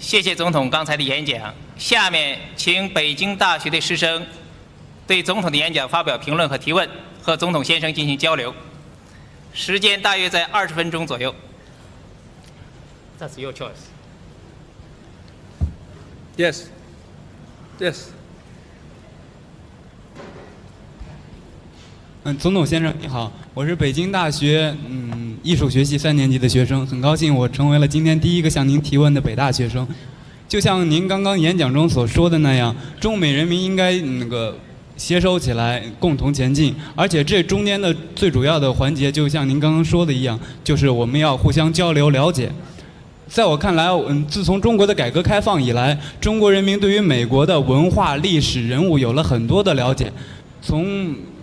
谢谢总统刚才的演讲。下面请北京大学的师生对总统的演讲发表评论和提问，和总统先生进行交流。时间大约在20分钟左右。That's your choice. Yes. Yes. 总统先生你好，我是北京大学艺术学系3年级的学生，很高兴我成为了今天第一个向您提问的北大学生。就像您刚刚演讲中所说的那样，中美人民应该携手起来，共同前进。而且这中间的最主要的环节，就像您刚刚说的一样，就是我们要互相交流了解。在我看来，自从中国的改革开放以来，中国人民对于美国的文化、历史、人物有了很多的了解。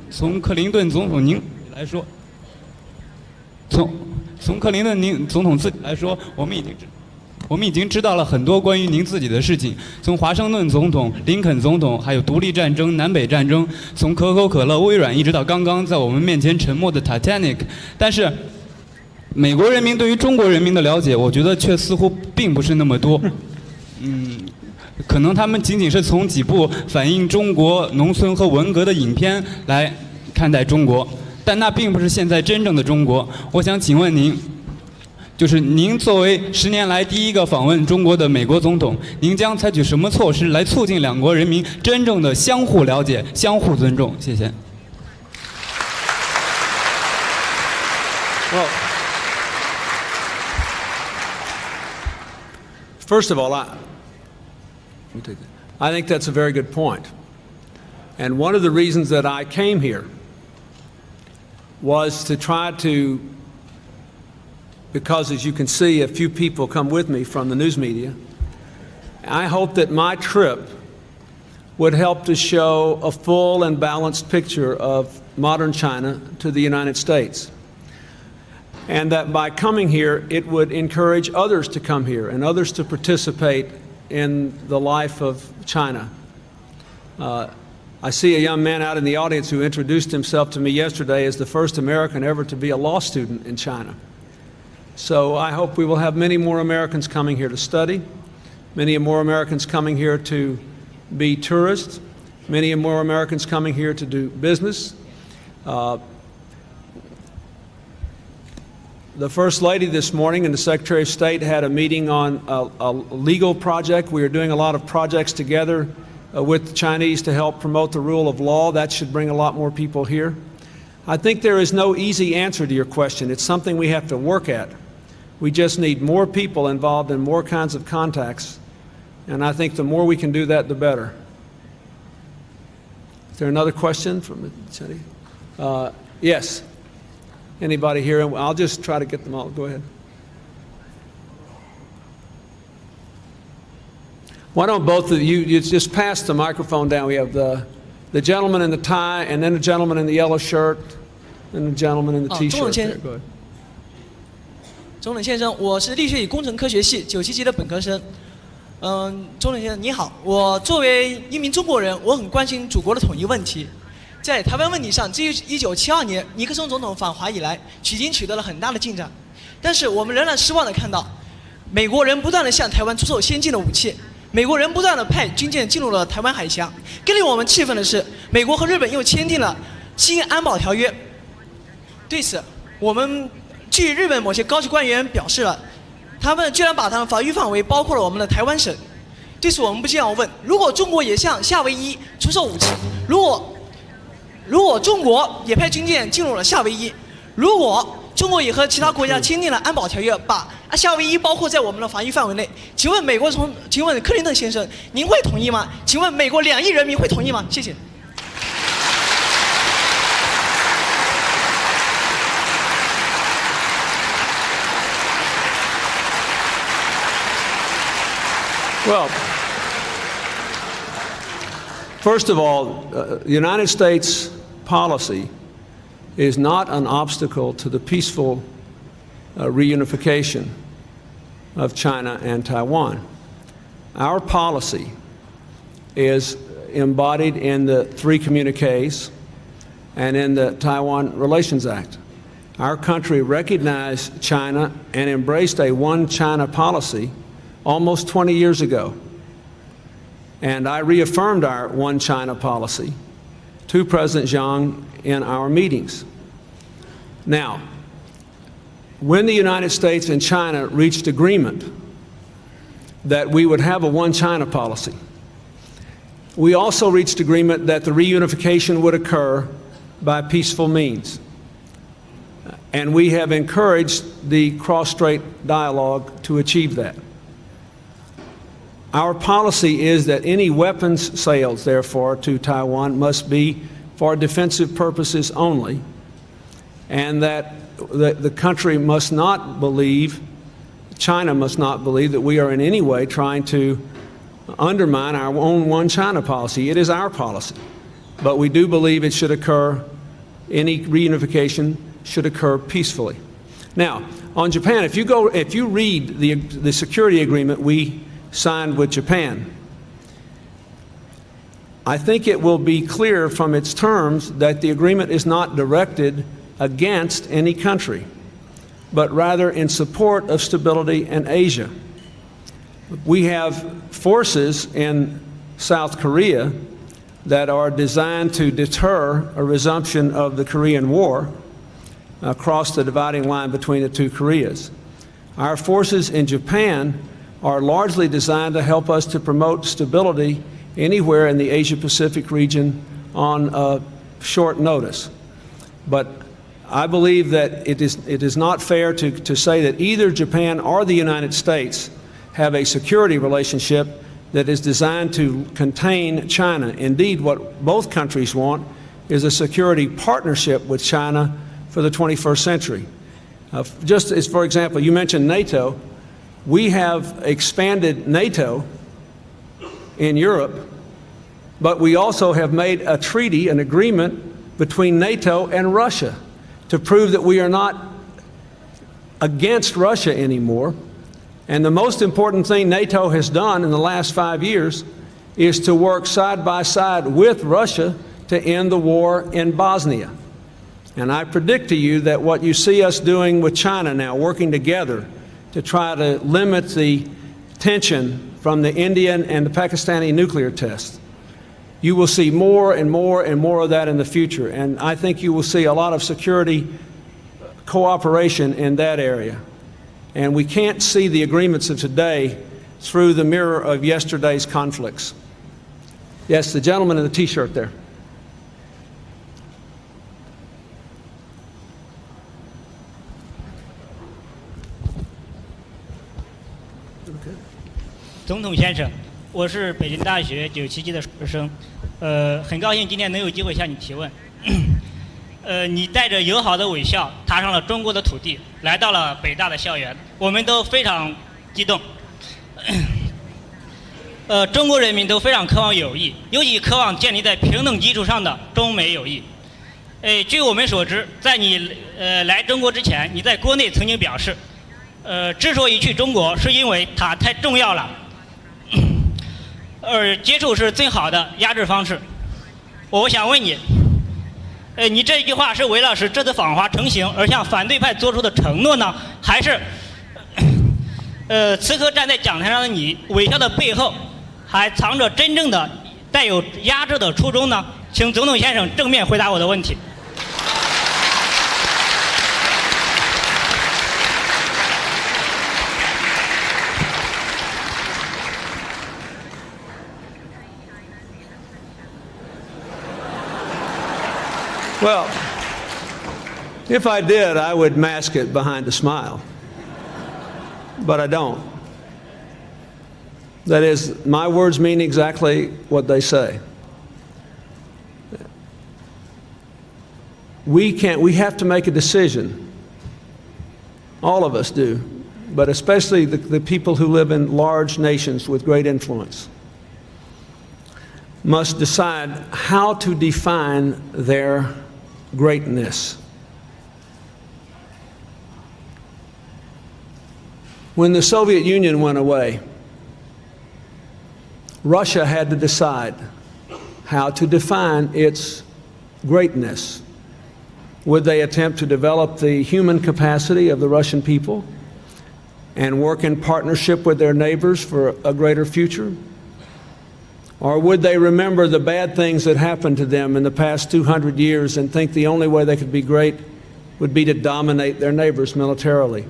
从克林顿总统您来说，从克林顿总统自己来说，我们已经知道了很多关于您自己的事情。从华盛顿总统、林肯总统，还有独立战争、南北战争，从可口可乐、微软，一直到刚刚在我们面前沉没的 Titanic。但是，美国人民对于中国人民的了解，我觉得却似乎并不是那么多。可能他们仅仅是从几部反映中国农村和文革的影片来看待中国，但那并不是现在真正的中国。我想请问您，就是您作为10年来第一个访问中国的美国总统，您将采取什么措施来促进两国人民真正的相互了解、相互尊重？谢谢。Well, first of all, I think that's a very good point. And one of the reasons that I came here was to try to, because as you can see, a few people come with me from the news media. I hope that my trip would help to show a full and balanced picture of modern China to the United States. And that by coming here, it would encourage others to come here and others to participate in the life of China. I see a young man out in the audience who introduced himself to me yesterday as the first American ever to be a law student in China. So I hope we will have many more Americans coming here to study, many more Americans coming here to be tourists, many more Americans coming here to do business. The First Lady this morning and the Secretary of State had a meeting on a legal project. We are doing a lot of projects together with the Chinese to help promote the rule of law. That should bring a lot more people here. I think there is no easy answer to your question. It's something we have to work at. We just need more people involved in more kinds of contacts. And I think the more we can do that, the better. Is there another question from the Chinese? Yes. Anybody here? I'll just try to get them all. Go ahead. Why don't both of you just pass the microphone down? We have the gentleman in the tie, and then the gentleman in the yellow shirt, and the gentleman in the T-shirt. There. Go ahead. 总统先生，我是力学与工程科学系97级的本科生。总统先生你好，我作为一名中国人，我很关心祖国的统一问题。在台湾问题上，自1972年尼克松总统访华以来，已经取得了很大的进展。但是我们仍然失望地看到，美国人不断地向台湾出售先进的武器，美国人不断地派军舰进入了台湾海峡。更令我们气愤的是，美国和日本又签订了新安保条约。对此，据日本某些高级官员表示了，他们居然把他们法律范围包括了我们的台湾省。对此，我们不禁要问：如果中国也向夏威夷出售武器，如果中国也派军舰进入了夏威夷，如果中国也和其他国家签订了安保条约，把夏威夷包括在我们的法律范围内，请问克林顿先生，您会同意吗？请问美国2亿人民会同意吗？谢谢。Well, first of all, the United States policy is not an obstacle to the peaceful reunification of China and Taiwan. Our policy is embodied in the 3 communiques and in the Taiwan Relations Act. Our country recognized China and embraced a one China policy almost 20 years ago. And I reaffirmed our one China policy to President Jiang in our meetings. Now, when the United States and China reached agreement that we would have a one China policy, we also reached agreement that the reunification would occur by peaceful means. And we have encouraged the cross-strait dialogue to achieve that. Our policy is that any weapons sales, therefore, to Taiwan must be for defensive purposes only, and that the country must not believe, China must not believe, that we are in any way trying to undermine our own one China policy. It is our policy. But we do believe it should occur, any reunification should occur peacefully. Now, on Japan, if you read the security agreement we signed with Japan, I think it will be clear from its terms that the agreement is not directed against any country, but rather in support of stability in Asia. We have forces in South Korea that are designed to deter a resumption of the Korean War across the dividing line between the two Koreas. Our forces in Japan are largely designed to help us to promote stability anywhere in the Asia-Pacific region on short notice. But I believe that it is not fair to say that either Japan or the United States have a security relationship that is designed to contain China. Indeed, what both countries want is a security partnership with China for the 21st century. Just as, for example, you mentioned NATO. We have expanded NATO in Europe, but we also have made a treaty, an agreement between NATO and Russia to prove that we are not against Russia anymore. And the most important thing NATO has done in the last 5 years is to work side by side with Russia to end the war in Bosnia. And I predict to you that what you see us doing with China now, working together to try to limit the tension from the Indian and the Pakistani nuclear tests, you will see more and more and more of that in the future. And I think you will see a lot of security cooperation in that area. And we can't see the agreements of today through the mirror of yesterday's conflicts. Yes, the gentleman in the T-shirt there.总统先生，我是北京大学97级的学生，很高兴今天能有机会向你提问。你带着友好的微笑踏上了中国的土地，来到了北大的校园，我们都非常激动。中国人民都非常渴望友谊，尤其渴望建立在平等基础上的中美友谊。据我们所知，在你来中国之前，你在国内曾经表示，之所以去中国，是因为它太重要了。接触是最好的压制方式。我想问你，你这一句话是为了使这次访华成行而向反对派做出的承诺呢，还是此刻站在讲台上的你微笑的背后，还藏着真正的带有压制的初衷呢？请总统先生正面回答我的问题。Well, if I did, I would mask it behind a smile. But I don't. That is, my words mean exactly what they say. We have to make a decision. All of us do, but especially the people who live in large nations with great influence must decide how to define their greatness. When the Soviet Union went away, Russia had to decide how to define its greatness. Would they attempt to develop the human capacity of the Russian people and work in partnership with their neighbors for a greater future? Or would they remember the bad things that happened to them in the past 200 years and think the only way they could be great would be to dominate their neighbors militarily?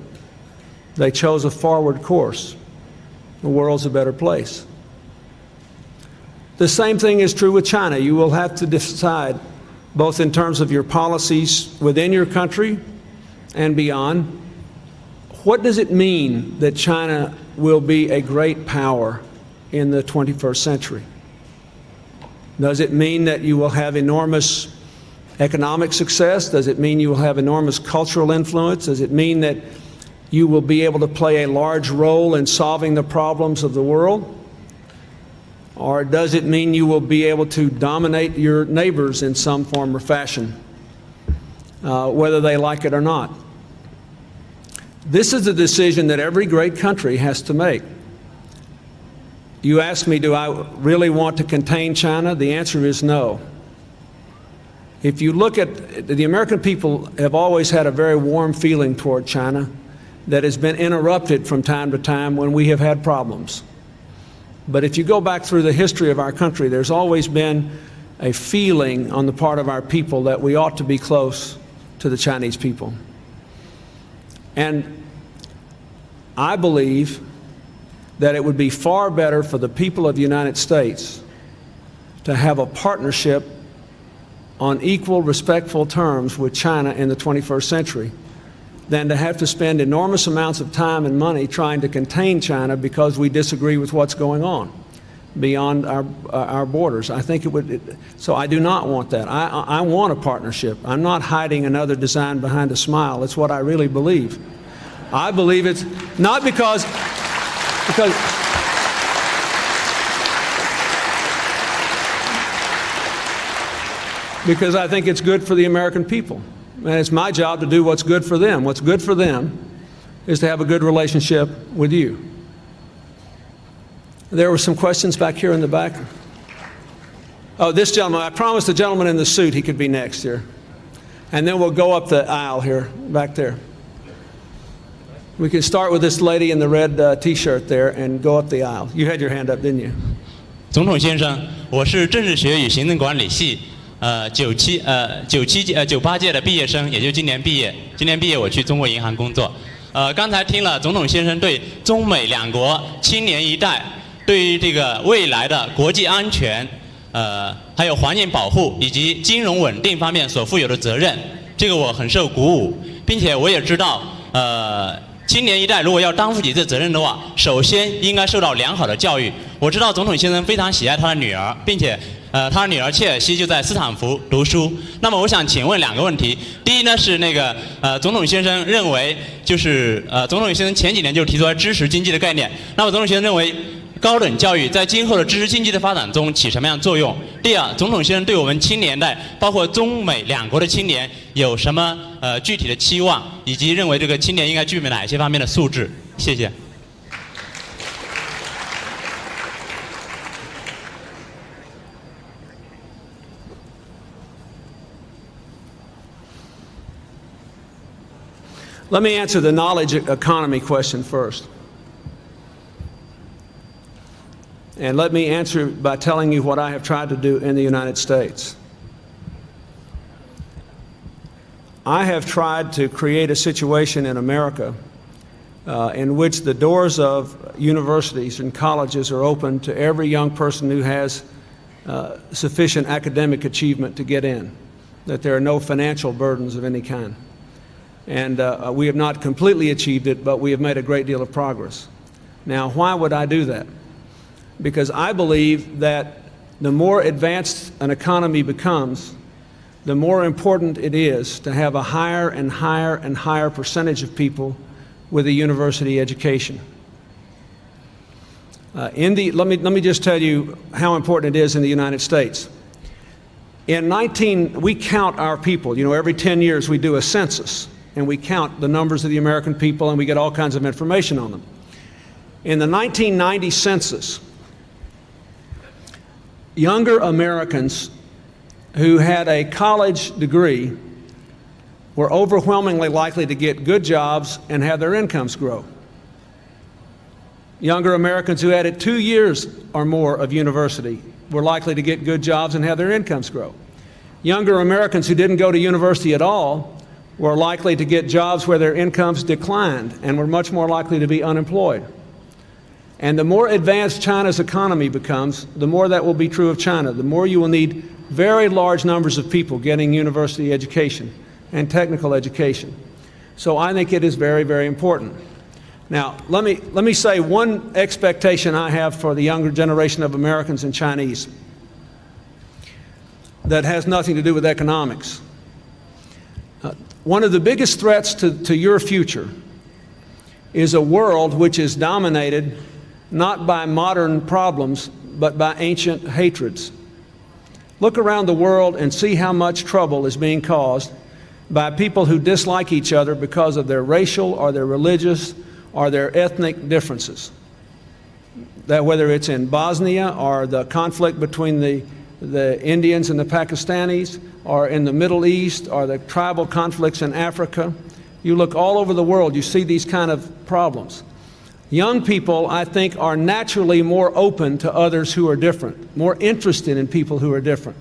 They chose a forward course. The world's a better place. The same thing is true with China. You will have to decide, both in terms of your policies within your country and beyond, what does it mean that China will be a great power in the 21st century? Does it mean that you will have enormous economic success? Does it mean you will have enormous cultural influence? Does it mean that you will be able to play a large role in solving the problems of the world? Or does it mean you will be able to dominate your neighbors in some form or fashion, whether they like it or not? This is a decision that every great country has to make. You ask me, do I really want to contain China? The answer is no. If you look at the American people have always had a very warm feeling toward China that has been interrupted from time to time when we have had problems. But if you go back through the history of our country, there's always been a feeling on the part of our people that we ought to be close to the Chinese people. And I believe that it would be far better for the people of the United States to have a partnership on equal, respectful terms with China in the 21st century than to have to spend enormous amounts of time and money trying to contain China because we disagree with what's going on beyond our borders. I think it would, so I do not want that. I want a partnership. I'm not hiding another design behind a smile. It's what I really believe. I believe it's not because I think it's good for the American people. And it's my job to do what's good for them. What's good for them is to have a good relationship with you. There were some questions back here in the back. Oh, this gentleman, I promised the gentleman in the suit he could be next here. And then we'll go up the aisle here, back there. We can start with this lady in the red T-shirt there and go up the aisle. You had your hand up, didn't you? 总统先生，我是政治学与行政管理系98届的毕业生，也就今年毕业。今年毕业我去中国银行工作。刚才听了总统先生对中美两国青年一代对于这个未来的国际安全，还有环境保护以及金融稳定方面所负有的责任，这个我很受鼓舞，并且我也知道，青年一代如果要担负起这责任的话，首先应该受到良好的教育。我知道总统先生非常喜爱他的女儿，并且他的女儿切尔西就在斯坦福读书。那么我想请问两个问题。第一呢是那个总统先生认为就是总统先生前几年就提出来支持经济的概念。那么总统先生认为高等教育在今后的知识经济的发展中起什么样的作用？第二，总统先生对我们青年代，包括中美两国的青年有什么具体的期望，以及认为这个青年应该具备哪些方面的素质？谢谢。Let me answer the knowledge economy question first. And let me answer by telling you what I have tried to do in the United States. I have tried to create a situation in America in which the doors of universities and colleges are open to every young person who has sufficient academic achievement to get in, that there are no financial burdens of any kind. And we have not completely achieved it, but we have made a great deal of progress. Now, why would I do that? Because I believe that the more advanced an economy becomes, the more important it is to have a higher and higher and higher percentage of people with a university education. Let me just tell you how important it is in the United States. We count our people. You know, every 10 years we do a census, and we count the numbers of the American people, and we get all kinds of information on them. In the 1990 census, younger Americans who had a college degree were overwhelmingly likely to get good jobs and have their incomes grow. Younger Americans who added 2 years or more of university were likely to get good jobs and have their incomes grow. Younger Americans who didn't go to university at all were likely to get jobs where their incomes declined and were much more likely to be unemployed. And the more advanced China's economy becomes, the more that will be true of China. The more you will need very large numbers of people getting university education and technical education. So I think it is very, very important. Now, let me say one expectation I have for the younger generation of Americans and Chinese that has nothing to do with economics. One of the biggest threats to your future is a world which is dominated not by modern problems, but by ancient hatreds. Look around the world and see how much trouble is being caused by people who dislike each other because of their racial or their religious or their ethnic differences. That whether it's in Bosnia or the conflict between the Indians and the Pakistanis, or in the Middle East, or the tribal conflicts in Africa, you look all over the world, you see these kind of problems. Young people, I think, are naturally more open to others who are different, more interested in people who are different.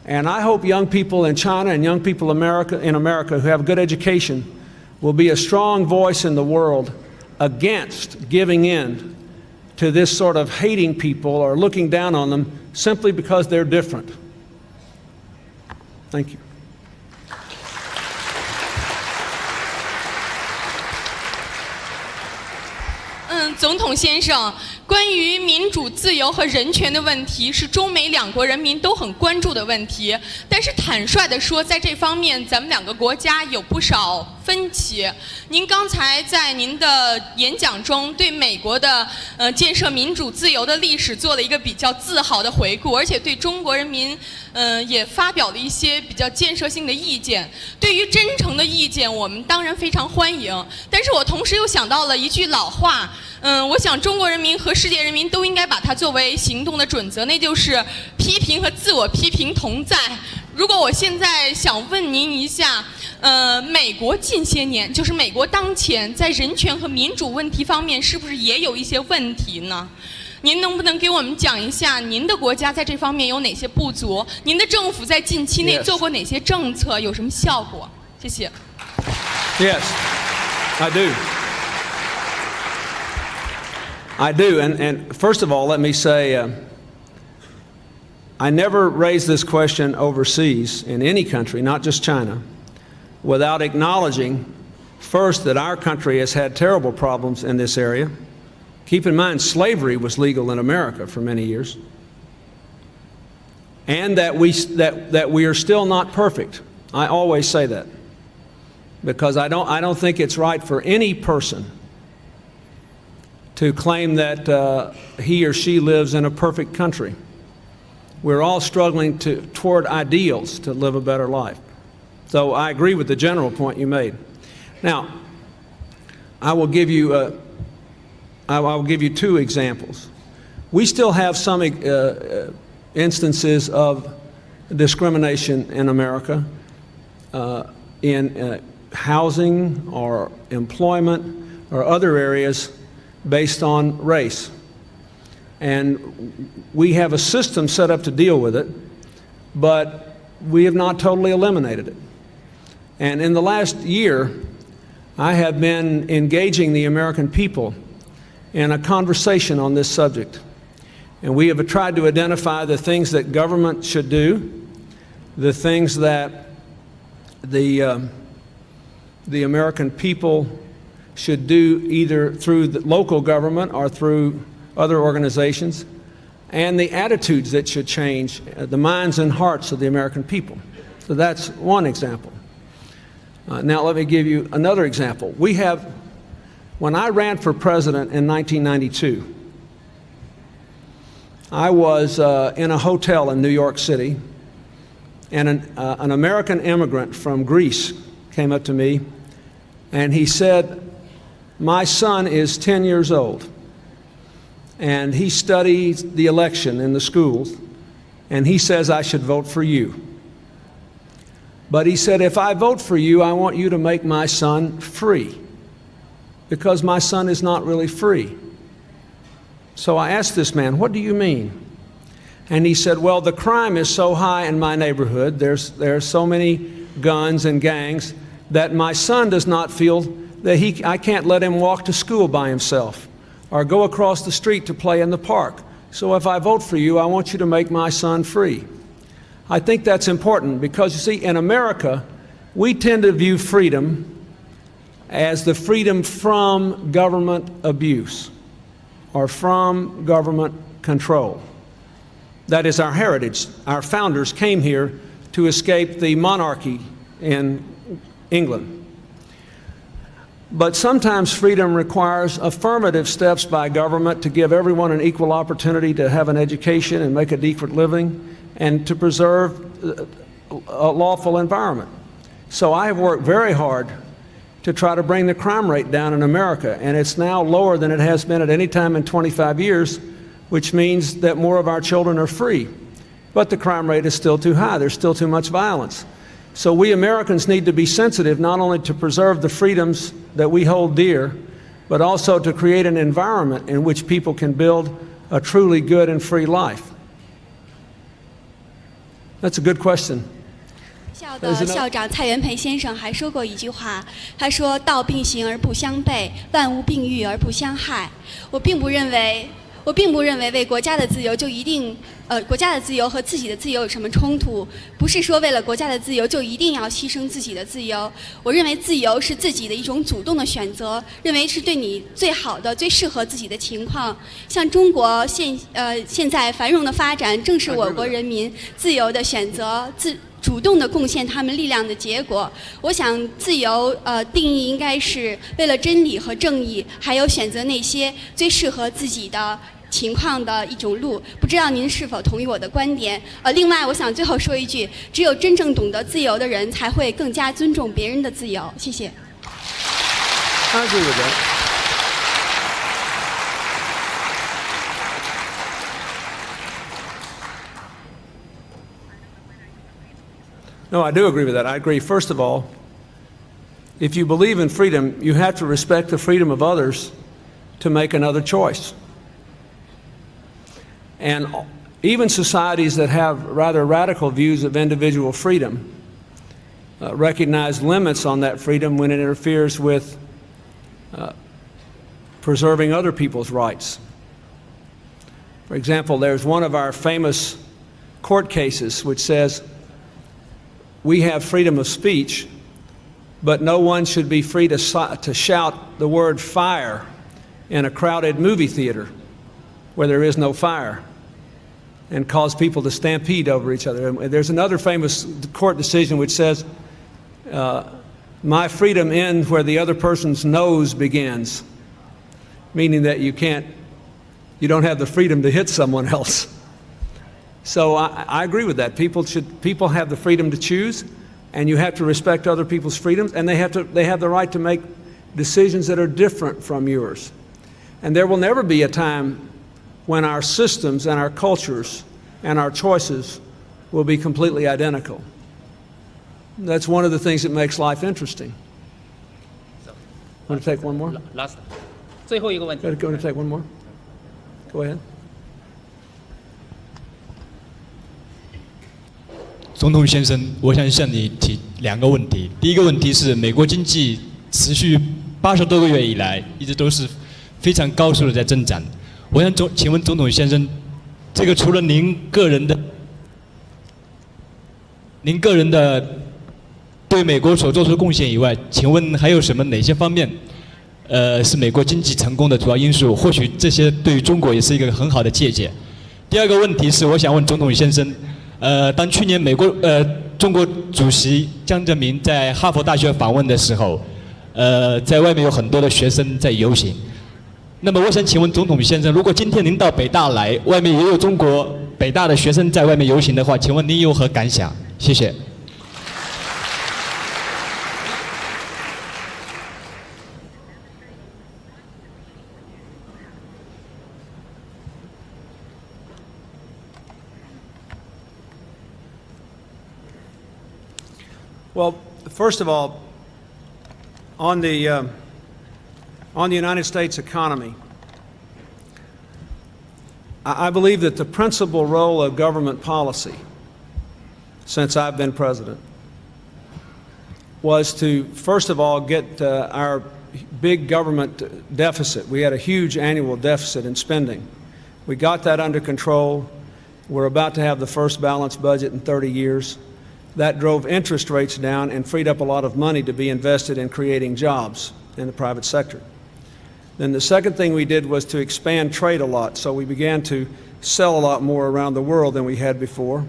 And I hope young people in China and young people in America who have good education will be a strong voice in the world against giving in to this sort of hating people or looking down on them simply because they're different. Thank you. 总统先生，关于民主、自由和人权的问题是中美两国人民都很关注的问题。但是坦率地说，在这方面咱们两个国家有不少分歧。您刚才在您的演讲中对美国的建设民主自由的历史做了一个比较自豪的回顾，而且对中国人民也发表了一些比较建设性的意见。对于真诚的意见，我们当然非常欢迎。但是我同时又想到了一句老话。我想中国人民和世界人民都应该把它作为行动的准则，那就是批评和自我批评同在。如果我现在想问您一下，美国近些年，就是美国当前在人权和民主问题方面，是不是也有一些问题呢？您能不能给我们讲一下您的国家在这方面有哪些不足？您的政府在近期内做过哪些政策，有什么效果？谢谢。Yes, I do. I do, and first of all, let me say, I never raise this question overseas in any country, not just China, without acknowledging first that our country has had terrible problems in this area. Keep in mind, slavery was legal in America for many years, and that we are still not perfect. I always say that because I don't think it's right for any person to claim that he or she lives in a perfect country. We're all struggling toward ideals to live a better life. So I agree with the general point you made. Now, I will give you two examples. We still have some instances of discrimination in America in housing or employment or other areas based on race. And we have a system set up to deal with it, but we have not totally eliminated it. And in the last year, I have been engaging the American people in a conversation on this subject. And we have tried to identify the things that government should do, the things that the American people should do either through the local government or through other organizations, and the attitudes that should change the minds and hearts of the American people. So that's one example. Now let me give you another example. When I ran for president in 1992, I was in a hotel in New York City, and an American immigrant from Greece came up to me, and he said, "My son is 10 years old, and he studies the election in the schools, and he says I should vote for you. But he said, if I vote for you, I want you to make my son free, because my son is not really free." So I asked this man, what do you mean? And he said, well, the crime is so high in my neighborhood, there are so many guns and gangs, that my son does not feel that I can't let him walk to school by himself or go across the street to play in the park. So if I vote for you, I want you to make my son free. I think that's important because, you see, in America, we tend to view freedom as the freedom from government abuse or from government control. That is our heritage. Our founders came here to escape the monarchy in England. But sometimes freedom requires affirmative steps by government to give everyone an equal opportunity to have an education and make a decent living and to preserve a lawful environment. So I have worked very hard to try to bring the crime rate down in America, and it's now lower than it has been at any time in 25 years, which means that more of our children are free. But the crime rate is still too high. There's still too much violence. So we Americans need to be sensitive not only to preserve the freedoms that we hold dear, but also to create an environment in which people can build a truly good and free life. That's a good question. 校的校长蔡元培先生还说过一句话，他说：“道并行而不相悖，万物并育而不相害。”我并不认为为国家的自由就一定，国家的自由和自己的自由有什么冲突？不是说为了国家的自由就一定要牺牲自己的自由。我认为自由是自己的一种主动的选择，认为是对你最好的、最适合自己的情况。像中国现在繁荣的发展，正是我国人民自由的选择、主动的贡献他们力量的结果。我想自由定义应该是为了真理和正义，还有选择那些最适合自己的情况的一种路。不知道您是否同意我的观点？另外我想最后说一句，只有真正懂得自由的人才会更加尊重别人的自由。谢谢。I agree with that. No, I do agree with that. I agree, first of all, if you believe in freedom, you have to respect the freedom of others to make another choice. And even societies that have rather radical views of individual freedom recognize limits on that freedom when it interferes with preserving other people's rights. For example, there's one of our famous court cases which says, we have freedom of speech, but no one should be free to shout the word fire in a crowded movie theater where there is no fire and cause people to stampede over each other. And there's another famous court decision which says, my freedom ends where the other person's nose begins, meaning that you don't have the freedom to hit someone else. So I agree with that. People have the freedom to choose, and you have to respect other people's freedoms, and they have the right to make decisions that are different from yours. And there will never be a time when our systems and our cultures and our choices will be completely identical. That's one of the things that makes life interesting. Want to take one more? Last. 最后一个问题。Want to take one more? Go ahead. 总统先生，我想向你提2个问题。第一个问题是，美国经济持续80多个月以来，一直都是非常高速的在增长。我想请问总统先生，这个除了您个人的对美国所做出的贡献以外，请问还有哪些方面，是美国经济成功的主要因素？或许这些对于中国也是一个很好的借鉴。第二个问题是，我想问总统先生。当去年中国主席江泽民在哈佛大学访问的时候，在外面有很多的学生在游行。那么我想请问总统先生，如果今天您到北大来，外面也有中国北大的学生在外面游行的话，请问您有何感想？谢谢。Well, first of all, on the United States economy, I believe that the principal role of government policy since I've been president was to, first of all, get our big government deficit. We had a huge annual deficit in spending. We got that under control. We're about to have the first balanced budget in 30 years. That drove interest rates down and freed up a lot of money to be invested in creating jobs in the private sector. Then the second thing we did was to expand trade a lot. So we began to sell a lot more around the world than we had before.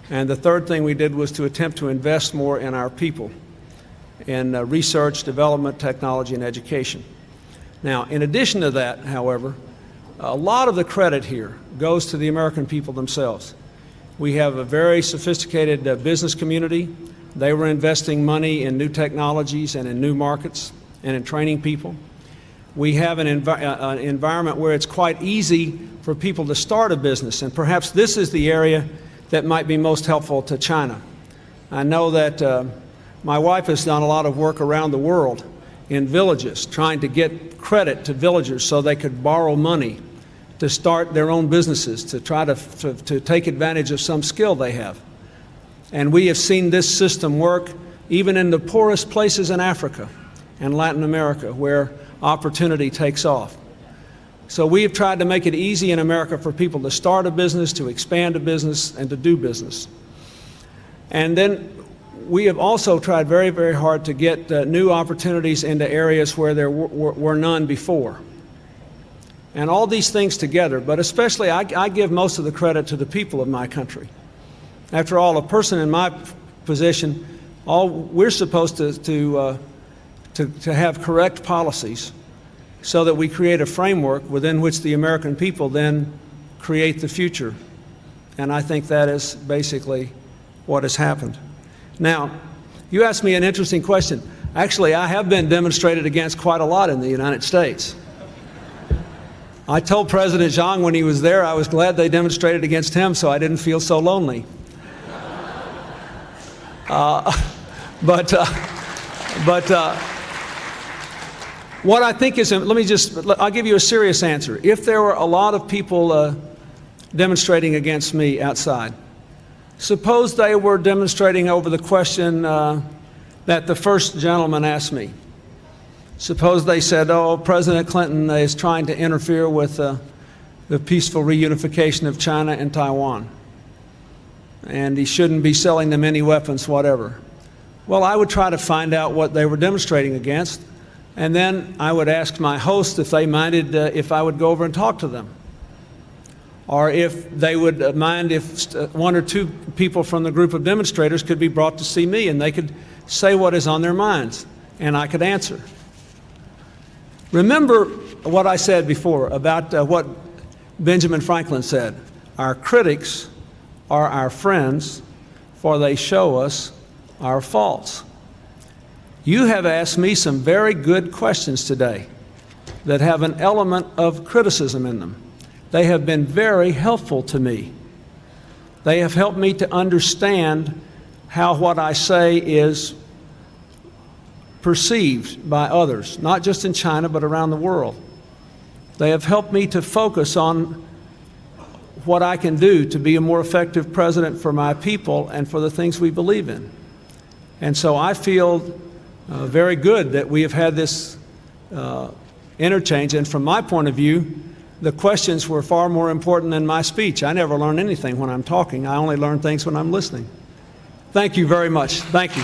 And the third thing we did was to attempt to invest more in our people, in research, development, technology, and education. Now, in addition to that, however, a lot of the credit here goes to the American people themselves. We have a very sophisticated business community. They were investing money in new technologies and in new markets and in training people. We have an environment where it's quite easy for people to start a business, and perhaps this is the area that might be most helpful to China. I know that my wife has done a lot of work around the world in villages, trying to get credit to villagers so they could borrow money to start their own businesses, to try to take advantage of some skill they have. And we have seen this system work even in the poorest places in Africa and Latin America, where opportunity takes off. So we have tried to make it easy in America for people to start a business, to expand a business, and to do business. And then we have also tried very, very hard to get new opportunities into areas where there were none before. And all these things together, but especially I give most of the credit to the people of my country. After all, a person in my position, we're supposed to have correct policies so that we create a framework within which the American people then create the future. And I think that is basically what has happened. Now, you asked me an interesting question. Actually, I have been demonstrated against quite a lot in the United States. I told President Zhang when he was there I was glad they demonstrated against him so I didn't feel so lonely. What I think is, I'll give you a serious answer. If there were a lot of people demonstrating against me outside, suppose they were demonstrating over the question that the first gentleman asked me. Suppose they said, oh, President Clinton is trying to interfere with the peaceful reunification of China and Taiwan, and he shouldn't be selling them any weapons, whatever. Well, I would try to find out what they were demonstrating against, and then I would ask my host if they minded if I would go over and talk to them, or if they would mind if one or two people from the group of demonstrators could be brought to see me and they could say what is on their minds, and I could answer. Remember what I said before about what Benjamin Franklin said. Our critics are our friends, for they show us our faults. You have asked me some very good questions today that have an element of criticism in them. They have been very helpful to me. They have helped me to understand how what I say is perceived by others, not just in China, but around the world. They have helped me to focus on what I can do to be a more effective president for my people and for the things we believe in. And so I feel very good that we have had this interchange. And from my point of view, the questions were far more important than my speech. I never learn anything when I'm talking. I only learn things when I'm listening. Thank you very much. Thank you.